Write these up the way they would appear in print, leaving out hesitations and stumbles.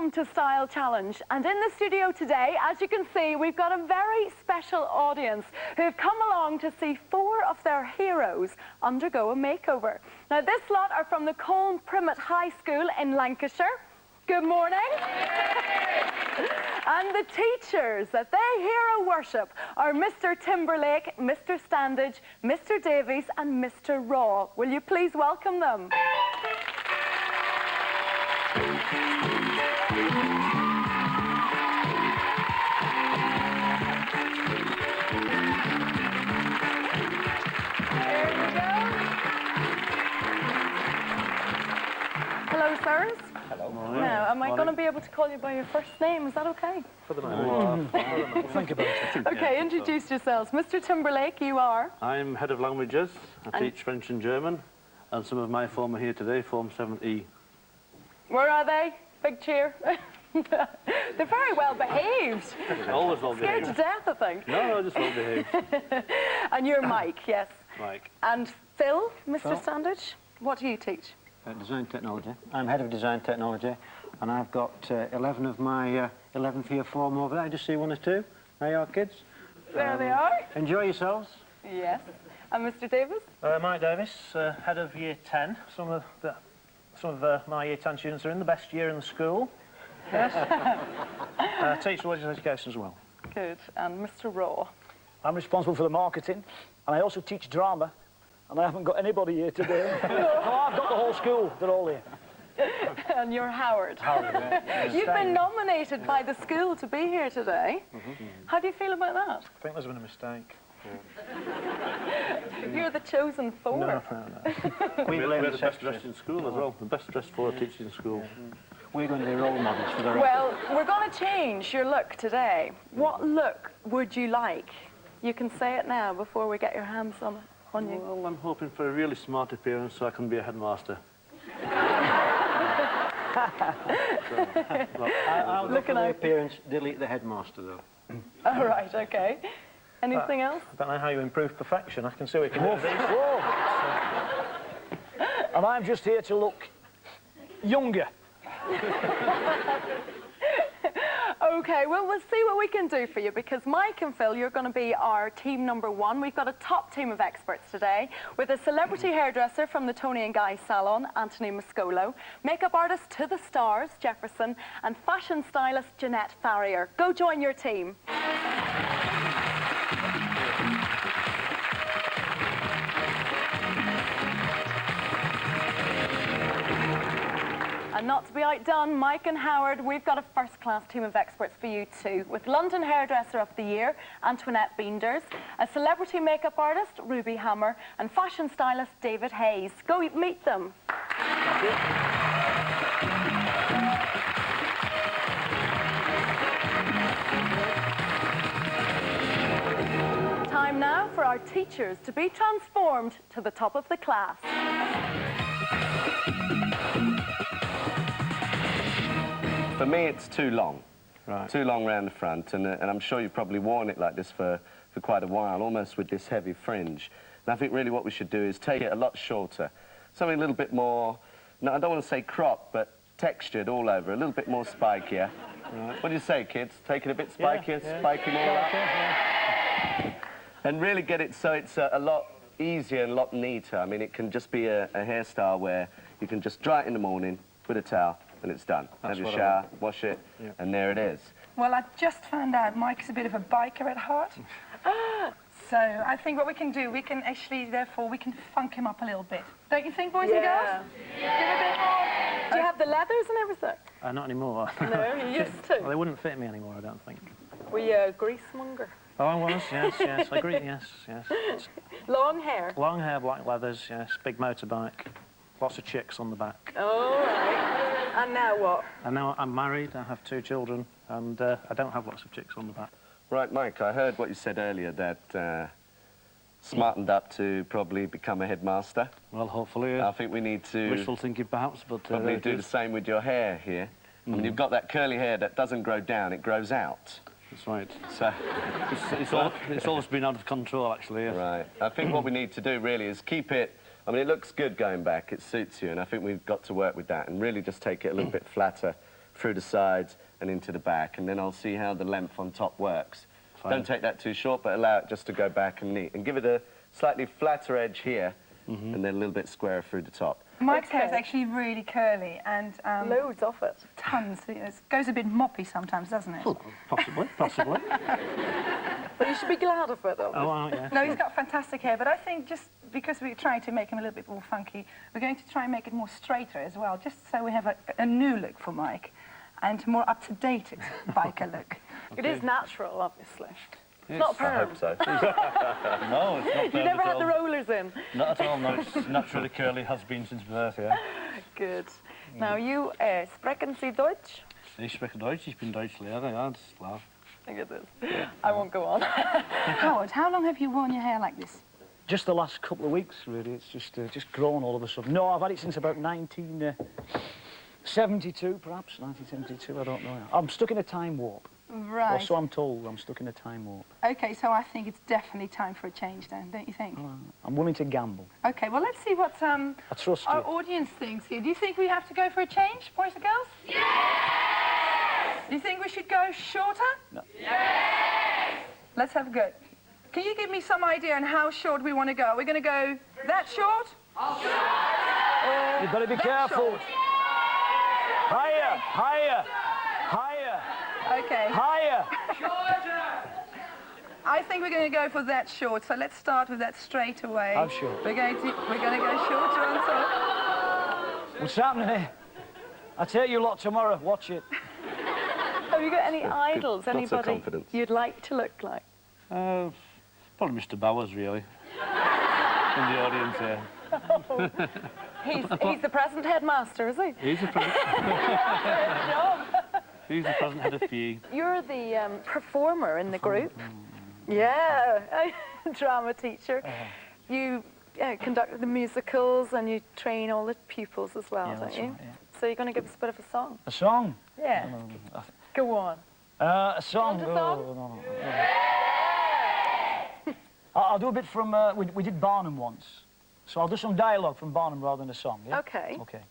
Welcome to Style Challenge, and in the studio today, as you can see, we've got a very special audience who've come along to see 4 of their heroes undergo a makeover. Now this lot are from the Colne Primets High School in Lancashire. Good morning. And the teachers that they hero worship are Mr Timberlake, Mr Standage, Mr Davies and Mr Raw. Will you please welcome them? Hello, sirs. Hello. Now, am I going to be able to call you by your first name? Is that okay? For the moment. Think about it. Okay, introduce yourselves. Mr Timberlake, you are? I'm head of languages. I teach French and German, and some of my form are here today, Form 7E. Where are they? Big cheer. They're very well behaved. Always well Scared behaved. to death, I think. No, just well behaved. And you're Mike, yes. Mike. And Phil, Mr Phil. Standage, what do you teach? Design technology. I'm head of design technology, and I've got 11 of my 11th year form over there. Just see 1 or 2. There you are, kids. There they are. Enjoy yourselves. Yes. And Mr Davies? Mike Davies, head of year 10. Some of my year 10 students are in the best year in the school. Yes. Teach religious education as well. Good. And Mr Raw? I'm responsible for the marketing, and I also teach drama, and I haven't got anybody here today. No, I've got the whole school. They're all here. And you're Howard. Howard, yeah. You've been nominated by the school to be here today. How do you feel about that? I think there's been a mistake. You're the chosen 4. No. We're the best dressed in school as well. The best dressed 4 teachers in school. We're going to be role models for the rest. Well, we're going to change your look today. What look would you like? You can say it now before we get your hands on you. Well, I'm hoping for a really smart appearance so I can be a headmaster. I'll go for the appearance, delete the headmaster, though. All right, okay. Anything else? I don't know how you improve perfection. I can see what you can do. And I'm just here to look younger. Okay, well, we'll see what we can do for you, because Mike and Phil, you're going to be our team number 1. We've got a top team of experts today, with a celebrity hairdresser from the Tony and Guy salon, Anthony Mascolo, makeup artist to the stars, Jefferson, and fashion stylist, Jeanette Farrier. Go join your team. And not to be outdone, Mike and Howard, we've got a first-class team of experts for you too, with London Hairdresser of the Year, Antoinette Beenders, a celebrity makeup artist, Ruby Hammer, and fashion stylist, David Hayes. Go meet them. Time now for our teachers to be transformed to the top of the class. For me, it's too long. Right. Too long round the front, and I'm sure you've probably worn it like this for quite a while, almost with this heavy fringe. And I think really what we should do is take it a lot shorter. Something a little bit more, no, I don't want to say crop, but textured all over, a little bit more spikier. Right. What do you say, kids? Take it a bit spikier, spiking all up? And really get it so it's a lot easier and a lot neater. I mean, it can just be a hairstyle where you can just dry it in the morning with a towel, and it's done. Have your shower, wash it, and there it is. Well, I just found out Mike's a bit of a biker at heart. So I think what we can do, we can actually, therefore, we can funk him up a little bit. Don't you think, boys and girls? Give a bit more. Do you have the leathers and everything? Not anymore. No, you used to. Well, they wouldn't fit me anymore, I don't think. Were you a greasemonger? Oh, I was, yes, I agree, yes. Long hair? Long hair, black leathers, yes, big motorbike, lots of chicks on the back. All right. And now what? And now I'm married, I have 2 children, and I don't have lots of chicks on the back. Right, Mike, I heard what you said earlier, that smartened up to probably become a headmaster. Well, hopefully. I think we need to... Wishful thinking, perhaps, but... probably do the same with your hair here. I mean, you've got that curly hair that doesn't grow down, it grows out. That's right. So... it's always been out of control, actually. Yes. Right. I think what we need to do, really, is keep it... I mean, it looks good going back, it suits you, and I think we've got to work with that and really just take it a little bit flatter through the sides and into the back, and then I'll see how the length on top works. Fine. Don't take that too short, but allow it just to go back and neat. And give it a slightly flatter edge here, and then a little bit squarer through the top. Mike's hair is actually really curly and Loads of it. tons. It goes a bit moppy sometimes, doesn't it? Possibly, possibly. But you should be glad of it, though. Oh, yeah. No, he's got fantastic hair, but I think just because we're trying to make him a little bit more funky, we're going to try and make it more straighter as well, just so we have a new look for Mike and more up-to-date biker look. It is natural, obviously. It's Yes. not I perm. hope so. No, it's not You've bad never at had the all. rollers in. Not at all, no. It's naturally curly, has been since birth, yeah. Good. Now, you sprechen Sie Deutsch? Ich spreche Deutsch, ich bin Deutschlehrer, ja, das ist klar. I get this. I won't go on. Howard, how long have you worn your hair like this? Just the last couple of weeks, really. It's just grown all of a sudden. No, I've had it since about 1972, perhaps, 1972, I don't know. I'm stuck in a time warp. Right. Or so I'm told, I'm stuck in a time warp. OK, so I think it's definitely time for a change then, don't you think? I'm willing to gamble. OK, well, let's see what I trust our you. audience thinks here. Do you think we have to go for a change, boys and girls? Yes! Do you think we should go shorter? No. Yes! Let's have a go. Can you give me some idea on how short we want to go? Are we going to go that short? You've got to be careful. Higher, higher, higher, OK. higher. I think we're going to go for that short, so let's start with that straight away. How short? We're going to go shorter on top. What's happening here? I'll tell you a lot tomorrow. Watch it. Have you got any idols? Lots of Anybody confidence. you'd like to look like? Probably Mr Bowers, really. In the audience, yeah. He's the present headmaster, is he? He's the present. He's the present head of PE. You're the performer in the group. Yeah, drama teacher. You conduct the musicals and you train all the pupils as well, Yeah, don't that's you? right, yeah. So you're going to give us a bit of a song. A song? Yeah. Go on. A song? Want a song? Oh, no. I'll do a bit from, we did Barnum once. So I'll do some dialogue from Barnum rather than a song, yeah? Okay. Okay.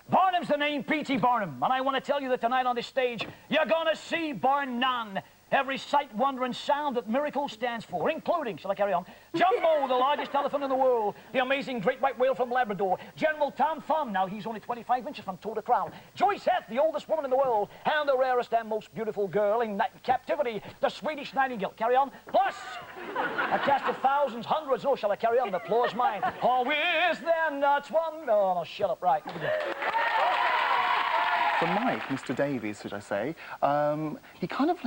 Barnum's the name, P.T. Barnum, and I want to tell you that tonight on this stage, you're gonna see bar none. Every sight, wonder, and sound that Miracle stands for, including, shall I carry on? Jumbo, the largest elephant in the world, the amazing great white whale from Labrador, General Tom Thumb, now he's only 25 inches from toe to crown, Joyce Heth, the oldest woman in the world, and the rarest and most beautiful girl in captivity, the Swedish Nightingale. Carry on. Plus, a cast of thousands, hundreds, oh, shall I carry on? The applause mine. Always then, that's one. No, shut up, right. Here we go. For Mike, Mr Davies, should I say,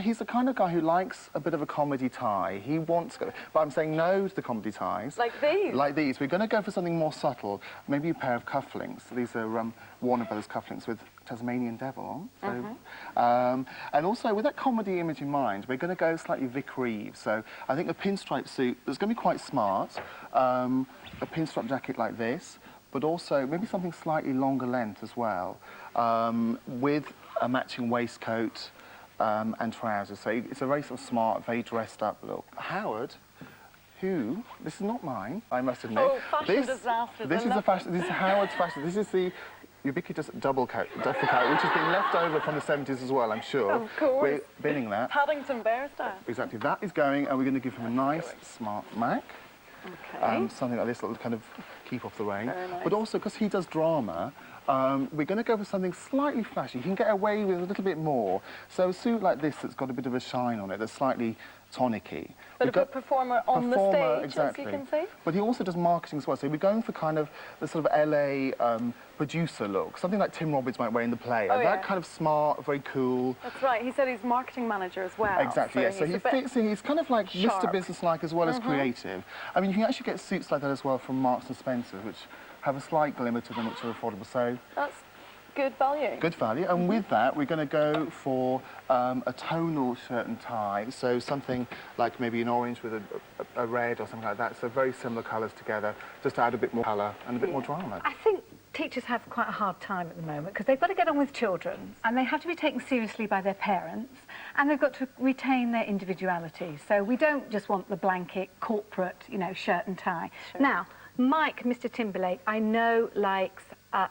he's the kind of guy who likes a bit of a comedy tie. He wants, but I'm saying no to the comedy ties. Like these? Like these. We're going to go for something more subtle. Maybe a pair of cufflinks. These are Warner Brothers cufflinks with Tasmanian Devil on. So, and also, with that comedy image in mind, we're going to go slightly Vic Reeves. So I think a pinstripe suit that's going to be quite smart. A pinstripe jacket like this, but also maybe something slightly longer length as well, with a matching waistcoat and trousers. So it's a very sort of smart, very dressed up look. Howard, this is not mine, I must admit. Oh, fashion disaster. This is Howard's fashion. This is the ubiquitous duffel coat, which has been left over from the 70s as well, I'm sure. Of course. We're binning that. Paddington Bear style. Exactly, that is going, and we're going to give him a nice, smart Mac. Okay. Something like this that will kind of keep off the rain. Very nice. But also, because he does drama, we're going to go for something slightly flashy. He can get away with a little bit more. So a suit like this that's got a bit of a shine on it, that's slightly tonic-y. But a performer on the stage, exactly. as you can see. But he also does marketing as well. So we're going for kind of the sort of LA producer look, something like Tim Robbins might wear in The Player. Oh, yeah. That kind of smart, very cool. That's right. He said he's marketing manager as well. Exactly, yes. So he's he a bit fits in. He's kind of like sharp. Mr. Business-like as well as creative. I mean, you can actually get suits like that as well from Marks and Spencer, which have a slight glimmer to them, which are affordable. So That's good value. good value. And with that, we're going to go for a tonal shirt and tie. So something like maybe an orange with a red or something like that. So very similar colours together, just to add a bit more colour and a bit more drama. I think teachers have quite a hard time at the moment because they've got to get on with children and they have to be taken seriously by their parents and they've got to retain their individuality. So we don't just want the blanket corporate, shirt and tie. Sure. Now, Mike, Mr Timberlake, I know likes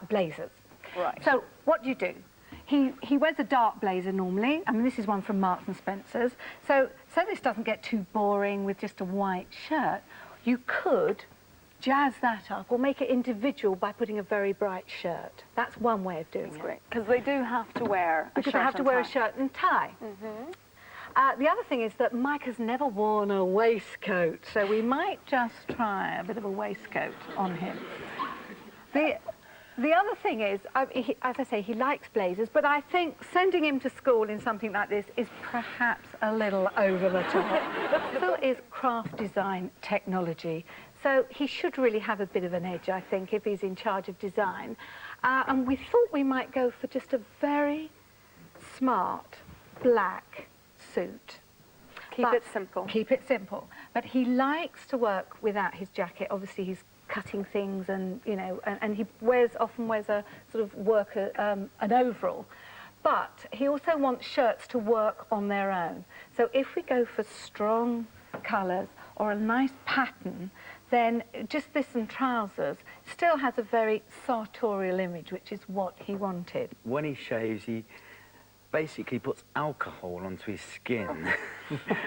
blazers. Right. So what do? He wears a dark blazer normally. I mean, this is one from Marks and Spencer's. So this doesn't get too boring with just a white shirt. You could jazz that up or make it individual by putting a very bright shirt. That's one way of doing it. Great, because they do have to wear a Because shirt they have to and wear a tie. shirt and tie. The other thing is that Mike has never worn a waistcoat, so we might just try a bit of a waistcoat on him. The other thing is, as I say, he likes blazers, but I think sending him to school in something like this is perhaps a little over the top. Phil is craft design technology, so he should really have a bit of an edge, I think, if he's in charge of design. And we thought we might go for just a very smart black suit. Keep it simple. Keep it simple. But he likes to work without his jacket. Obviously, he's cutting things and, you know, and he often wears a sort of worker, an overall. But he also wants shirts to work on their own. So if we go for strong colours or a nice pattern, then just this and trousers still has a very sartorial image, which is what he wanted. When he shaves, he basically puts alcohol onto his skin,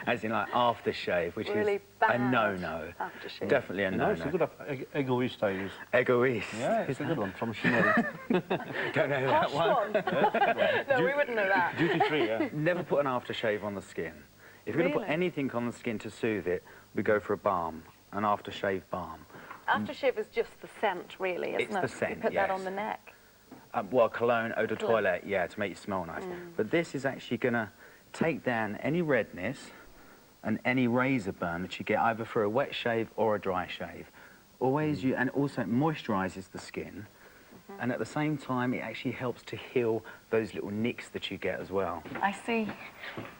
as in like aftershave, which Really is bad a no-no. aftershave. Definitely a No, no-no. it's a good egoist I use. Egoist. Yeah, it's a good one from Chanel. Don't know that Posh one. one. No, we wouldn't know that. Duty free, yeah. Never put an aftershave on the skin. If you're going to put Really? anything on the skin to soothe it, we go for a balm, an aftershave balm. Aftershave is just the scent, really, isn't It's it? the scent, You put that yes. on the neck. Well, cologne, eau de Cologne. toilette, yeah, to make you smell nice. But this is actually going to take down any redness and any razor burn that you get either for a wet shave or a dry shave. Always you, and also it moisturises the skin, and at the same time it actually helps to heal those little nicks that you get as well. I see.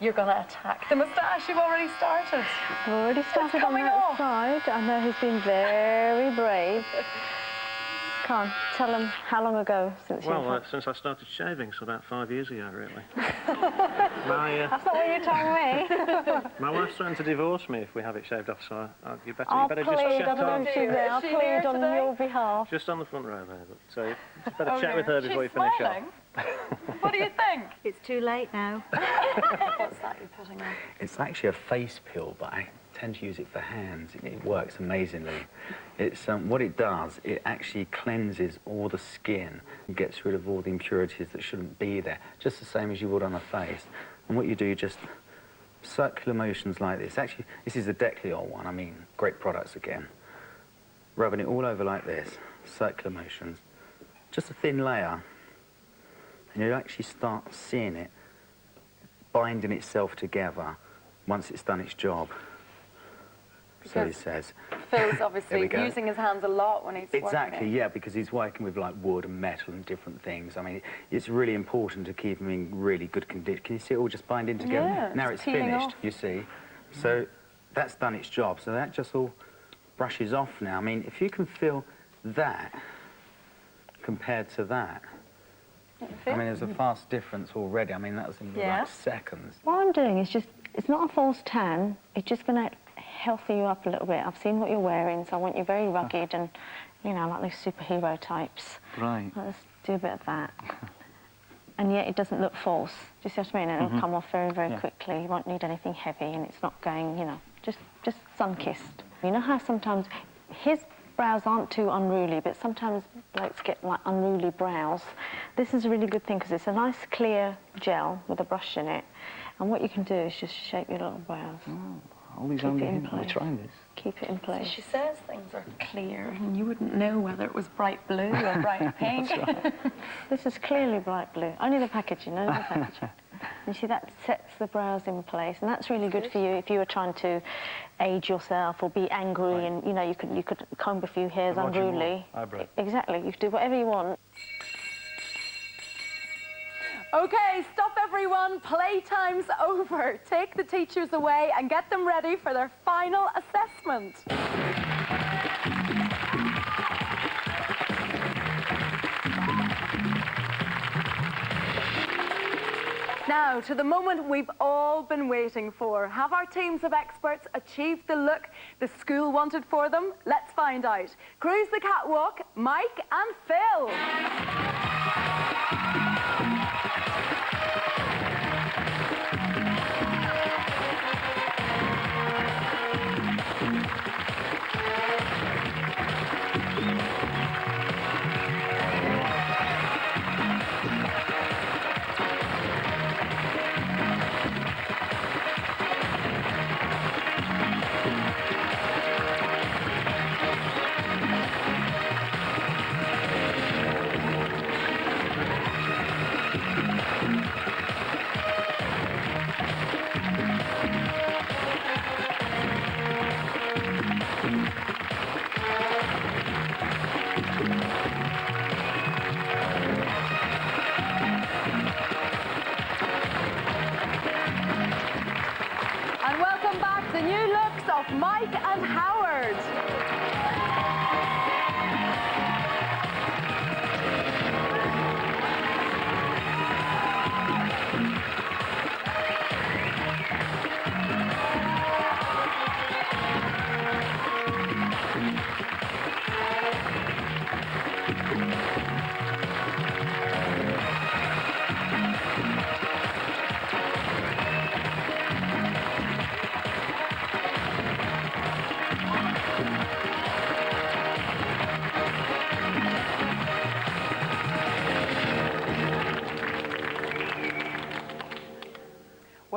You're going to attack the moustache. You've already started. I've already started on coming that off. side. I know he's been very brave. Come on, tell him how long ago since you've Well, had... since I started shaving, so about 5 years ago, really. That's not what you told me. My wife's threatened to divorce me if we have it shaved off, so you I'll better plead, just I shut don't know up. if she's there. I'll Is she plead here on today? your behalf. Just on the front row there, but you better chat with her before you She's finish smiling. off. What do you think? It's too late now. What's that you're putting on? It's actually a face peel, but I tend to use it for hands. It works amazingly. It's what it does, it actually cleanses all the skin and gets rid of all the impurities that shouldn't be there, just the same as you would on a face. And what you do, you just circular motions like this. Actually, this is a Decliol one. I mean, great products again. Rubbing it all over like this, circular motions. Just a thin layer. And you actually start seeing it binding itself together once it's done its job. So he says. Phil's There obviously we go. using his hands a lot when he's Exactly, working. yeah, because he's working with like wood and metal and different things. I mean, it's really important to keep him in really good condition. Can you see it all just binding together? Yeah, Now it's it's peeling finished, off. you see. So that's done its job. So that just all brushes off now. I mean, if you can feel that compared to that, I mean, there's a vast difference already. I mean, that was in Yeah. like seconds. What I'm doing is just, it's not a false tan, it's just going to healthy you up a little bit. I've seen what you're wearing, so I want you very rugged and, you know, like those superhero types. Right. Let's do a bit of that. And yet it doesn't look false. Do you see what I mean? And it'll come off very, very quickly. You won't need anything heavy and it's not going, you know, just sun-kissed. You know how sometimes his brows aren't too unruly, but sometimes blokes get like unruly brows. This is a really good thing because it's a nice clear gel with a brush in it. And what you can do is just shape your little brows. All these Keep it in We're place. trying this. Keep it in place. She says things are clear and you wouldn't know whether it was bright blue or bright pink. This is clearly bright blue. Only the packaging, only the packaging. You see, that sets the brows in place, and that's really good for you if you were trying to age yourself or be angry, and you know you could comb a few hairs unruly. Eyebrow. Exactly, you could do whatever you want. Okay, stop everyone. Playtime's over. Take the teachers away and get them ready for their final assessment. Now, to the moment we've all been waiting for. Have our teams of experts achieved the look the school wanted for them? Let's find out. Cruise the catwalk, Mike and Phil.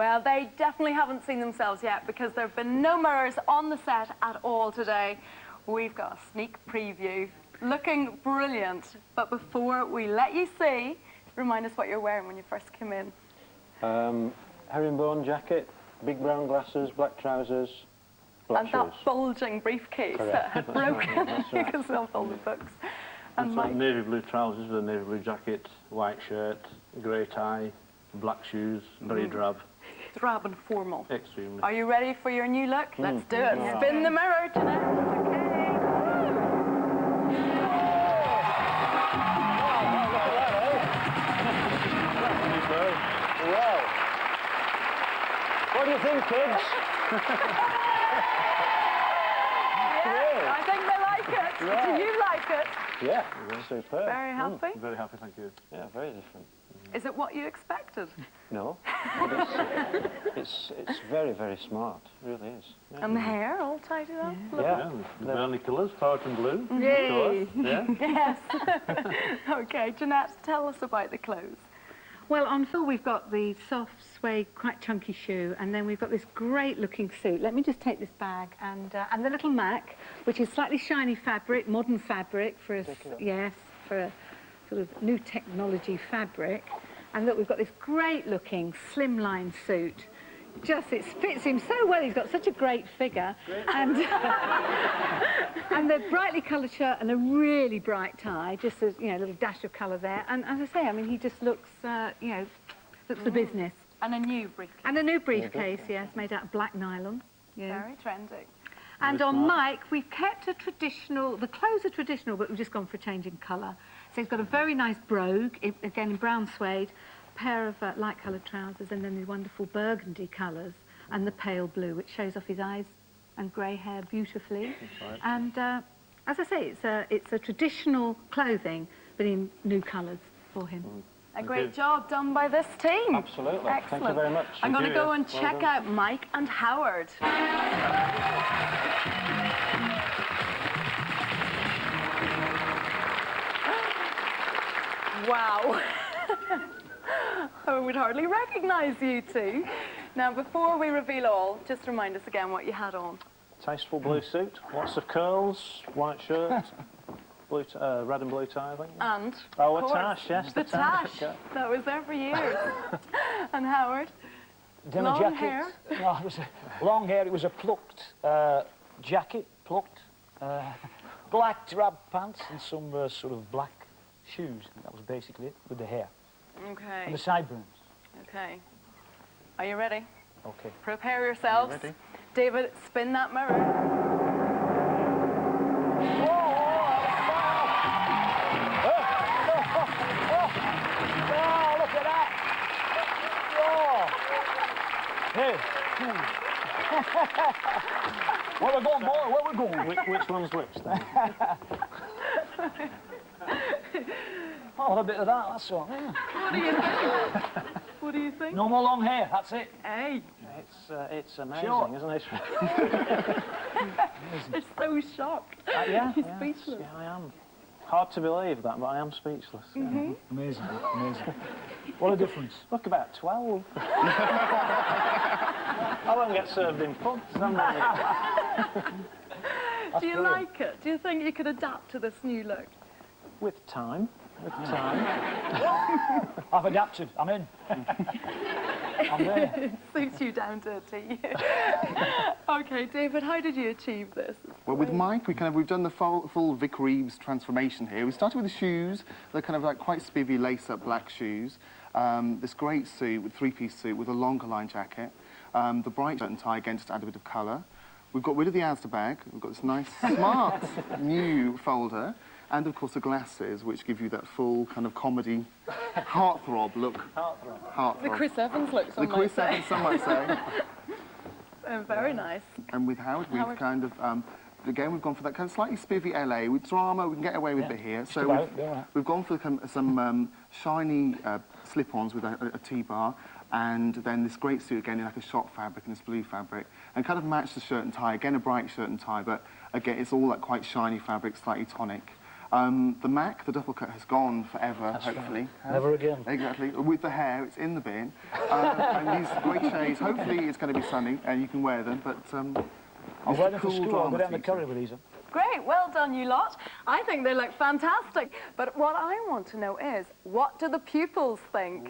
Well, they definitely haven't seen themselves yet because there have been no mirrors on the set at all today. We've got a sneak preview. Looking brilliant. But before we let you see, remind us what you're wearing when you first came in. Herringbone jacket, big brown glasses, black trousers, black shoes. And that bulging briefcase that had broken because of all the books. And Mike. Navy blue trousers with a navy blue jacket, white shirt, grey tie, black shoes, very drab. Drab and formal. Extremely. Are you ready for your new look? Let's do it. Spin the mirror, Jeanette. Well, what do you think, kids? Yeah, I think they like it. Yeah. Do you like it? Yeah, superb. Very happy? Very happy, thank you. Yeah, very different. Is it what you expected? No, but it's very, very smart. It really is. Yeah. And the hair all tidied up? Yeah, the only colours, parrot and blue. Yay! Yeah. Yes. Okay, Jeanette, tell us about the clothes. Well, on Phil, we've got the soft suede, quite chunky shoe, and then we've got this great-looking suit. Let me just take this bag, and the little Mac, which is slightly shiny fabric, modern fabric for a, for a sort of new technology fabric. And look, we've got this great-looking slimline suit. It fits him so well. He's got such a great figure, and and the brightly coloured shirt and a really bright tie, just a little dash of colour there. And as I say, I mean, he just looks, looks the business. And a new briefcase. And a new briefcase, yes, made out of black nylon. Yeah. Very trendy. And on Mike, we've kept a traditional. The clothes are traditional, but we've just gone for a change in colour. So he's got a very nice brogue, again in brown suede. Pair of light-coloured trousers, and then the wonderful burgundy colours, and the pale blue, which shows off his eyes and grey hair beautifully. Right. And as I say, it's a traditional clothing, but in new colours for him. A great job done by this team. Absolutely. Excellent. Thank you very much. I'm going to go and check out Mike and Howard. Wow. I would hardly recognise you two. Now, before we reveal all, just remind us again what you had on. Tasteful blue suit, lots of curls, white shirt, red and blue tie, I think. And, oh, of a course, tash, yes. the tash. That was there for years. And Howard? Dinner long jacket. hair? No, it was long hair. It was a plucked jacket, black drab pants and some sort of black shoes. That was basically it with the hair. Okay. And the sideburns. Okay. Are you ready? Okay. Prepare yourselves. Ready? David, spin that mirror. Oh, look at that! Oh! Hey. Where we going, boy? Where we going? Which one's which, then? Oh, a bit of that, that's all. Yeah. What do you think? What do you think? No more long hair, that's it. Hey. It's amazing, Sure. isn't it? They're so shocked. Yeah, He's yes, speechless. yeah, I am. Hard to believe that, but I am speechless. Yeah. Amazing, amazing. What a difference. Look, about 12. I won't get served in pubs, am I? Do you like it? Do you think you could adapt to this new look? With time. With time. I've adapted, I'm in. I'm there. It suits you down to a T. Okay, David, how did you achieve this? Well, with Mike, we've done the full Vic Reeves transformation here. We started with the shoes. They're kind of like quite spivvy, lace-up black shoes. This great suit, with three-piece suit, with a longer line jacket. The bright shirt and tie, again, just add a bit of colour. We've got rid of the Asda bag. We've got this nice, smart, new folder. And, of course, the glasses, which give you that full kind of comedy heartthrob look. Heartthrob. The Chris Evans look, some The Chris Evans, some might say. Very nice. And with Howard, we've kind of, again, we've gone for that kind of slightly spivvy LA. With drama, we can get away with it here. So we've gone for some shiny slip-ons with a T-bar, and then this great suit again in like a shot fabric and this blue fabric, and kind of match the shirt and tie. Again, a bright shirt and tie, but again, it's all like quite shiny fabric, slightly tonic. The Mac, the double coat, has gone forever, hopefully. Never again. Exactly. With the hair, it's in the bin. And these great shades, hopefully it's going to be sunny and you can wear them, but I'll wear them for cool school. I'll go drama down to season. Curry with these. Great, well done, you lot. I think they look fantastic. But what I want to know is, what do the pupils think?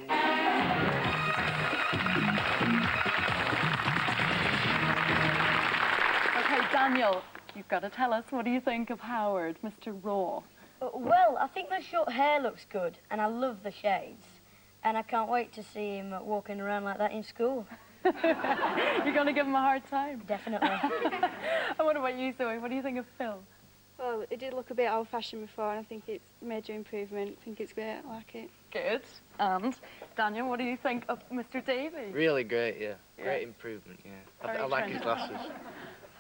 Okay, Daniel, you've got to tell us, what do you think of Howard, Mr. Raw? Well, I think the short hair looks good, and I love the shades. And I can't wait to see him walking around like that in school. You're going to give him a hard time? Definitely. And what about you, Zoe? What do you think of Phil? Well, it did look a bit old-fashioned before, and I think it's major improvement. I think it's great. I like it. Good. And Daniel, what do you think of Mr. Davies? Really great, yeah. Great improvement, yeah. I like his glasses.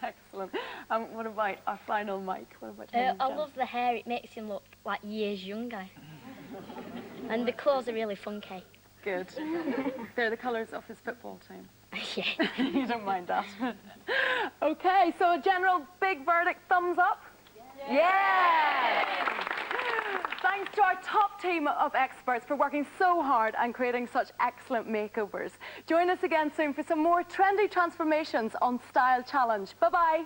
Excellent. What about our final Mike? What about I love the hair. It makes him look like years younger. And the clothes are really funky. Good. They're the colours of his football team. Yeah. You don't mind that. Okay, so a general big verdict, thumbs up? Yeah! Thanks to our top team of experts for working so hard and creating such excellent makeovers. Join us again soon for some more trendy transformations on Style Challenge. Bye-bye.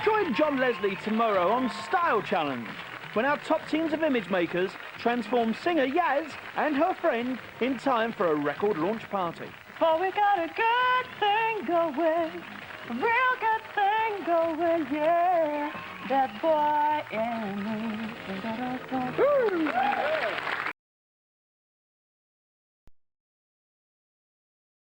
Join John Leslie tomorrow on Style Challenge, when our top teams of image makers transform singer Yaz and her friend in time for a record launch party. For we got a good thing going, a real good thing going, yeah. That boy and me.